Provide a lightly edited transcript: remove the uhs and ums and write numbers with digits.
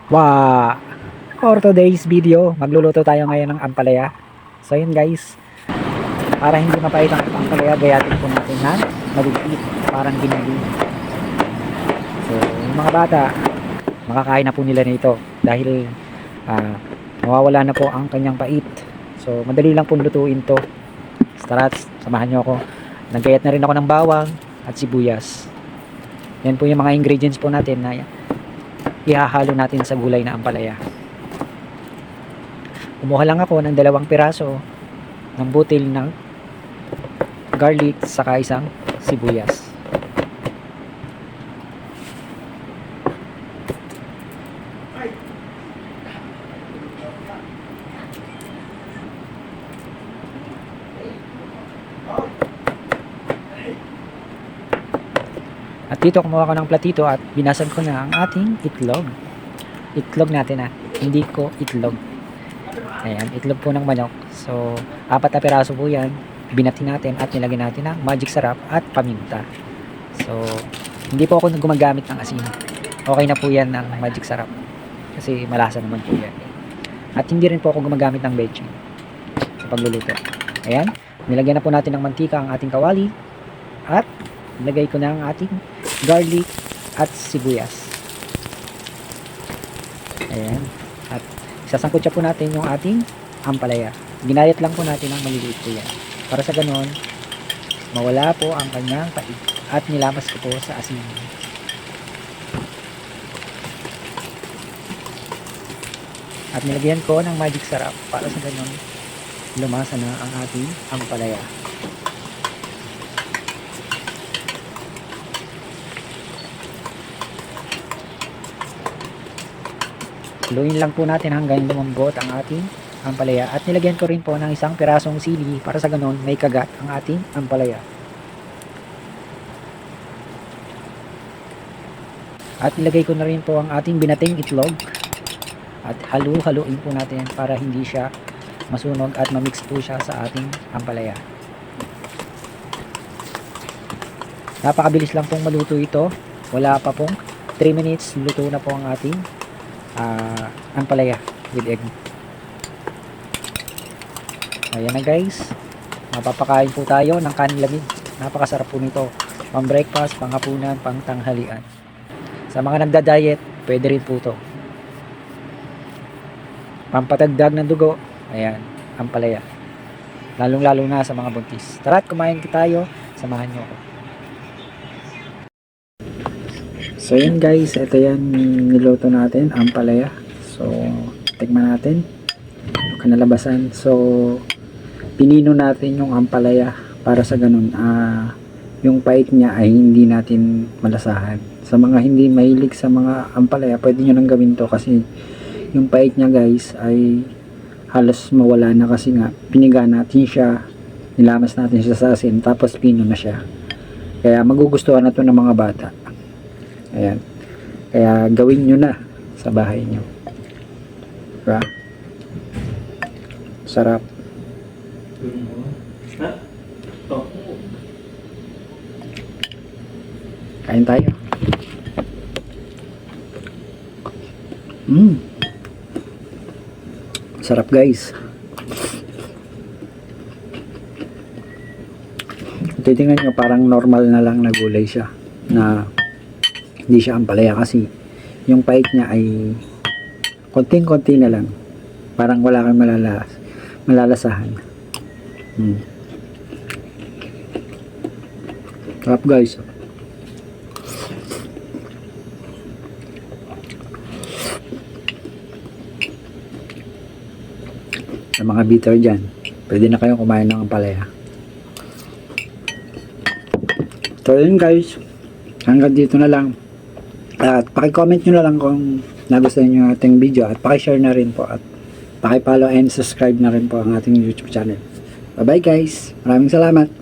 For today's video, magluluto tayo ngayon ng ampalaya. So yun guys, para hindi mapait ang ampalaya, gayatin po natin ng maliliit, parang ginali. So yung mga bata, makakain na po nila nito dahil mawawala na po ang kanyang pait. So madali lang po lutuin to. Tara, samahan nyo ako. Nagkayat na rin ako ng bawang at sibuyas. Yan po yung mga ingredients po natin na ihahalo natin sa gulay na ampalaya. Kumuha lang ako ng 2 piraso ng butil ng garlic saka isang sibuyas. At dito kumuha ko ng platito at binasag ko na ang ating itlog. Itlog natin hindi ko itlog. Ayan, itlog po ng manok. So, 4 na piraso po yan. Binati natin at nilagyan natin ng magic sarap at paminta. So, hindi po ako gumagamit ng asin. Okay na po yan ng magic sarap. Kasi malasa naman po yan. At hindi rin po ako gumagamit ng bechin sa pagluluto. Ayan, nilagyan na po natin ng mantika ang ating kawali. At nilagay ko na ang ating garlic at sibuyas. Ayan. At sasangkot siya po natin yung ating ampalaya. Ginayat lang po natin ang maliliit po yan. Para sa ganon, mawala po ang kanyang pait. At nilamas ko po sa asin. At nilagyan ko ng magic sarap para sa ganon, lumasa na ang ating ampalaya. Haluin lang po natin hanggang lumambot ang ating ampalaya. At nilagyan ko rin po ng 1 pirasong sili para sa ganon may kagat ang ating ampalaya. At nilagay ko na rin po ang ating binating itlog. At haluin po natin para hindi siya masunog at mamix po siya sa ating ampalaya. Napakabilis lang pong maluto ito. Wala pa pong 3 minutes, luto na po ang ating ampalaya with egg. Ayan na guys, mapapakain po tayo ng kanin lamig. Napakasarap po nito, pang breakfast, pang hapunan, pang tanghalian. Sa mga nagda-diet, pwede rin po to. Pampatagdag ng dugo. Ayan, ampalaya, lalong lalo na sa mga buntis. Tara't kumain tayo, samahan nyo ako. So yun guys, ito yan niluto natin, ampalaya. So tikman natin kanalabasan. So pinino natin yung ampalaya para sa ganun yung pait niya ay hindi natin malasahan. Sa mga hindi mahilig sa mga ampalaya, pwede nyo nang gawin to kasi yung pait niya guys ay halos mawala na kasi nga piniga natin siya, nilamas natin siya sa asin, tapos pino na siya. Kaya magugustuhan na to ng mga bata. Ayan. Kaya gawin nyo na sa bahay nyo. Diba? Sarap. Kain tayo. Sarap guys. Titingnan nyo, parang normal na lang na gulay siya. Na hindi siya ampalaya kasi yung pait niya ay konting-konti na lang, parang wala kang malalasahan. Sarap guys. Sa mga bitter dyan, pwede na kayong kumain ng ampalaya. So yun guys, hanggang dito na lang. At paki-comment nyo na lang kung nagustuhan nyo ating video at paki-share na rin po at paki-follow and subscribe na rin po ang ating YouTube channel. Bye bye guys, maraming salamat.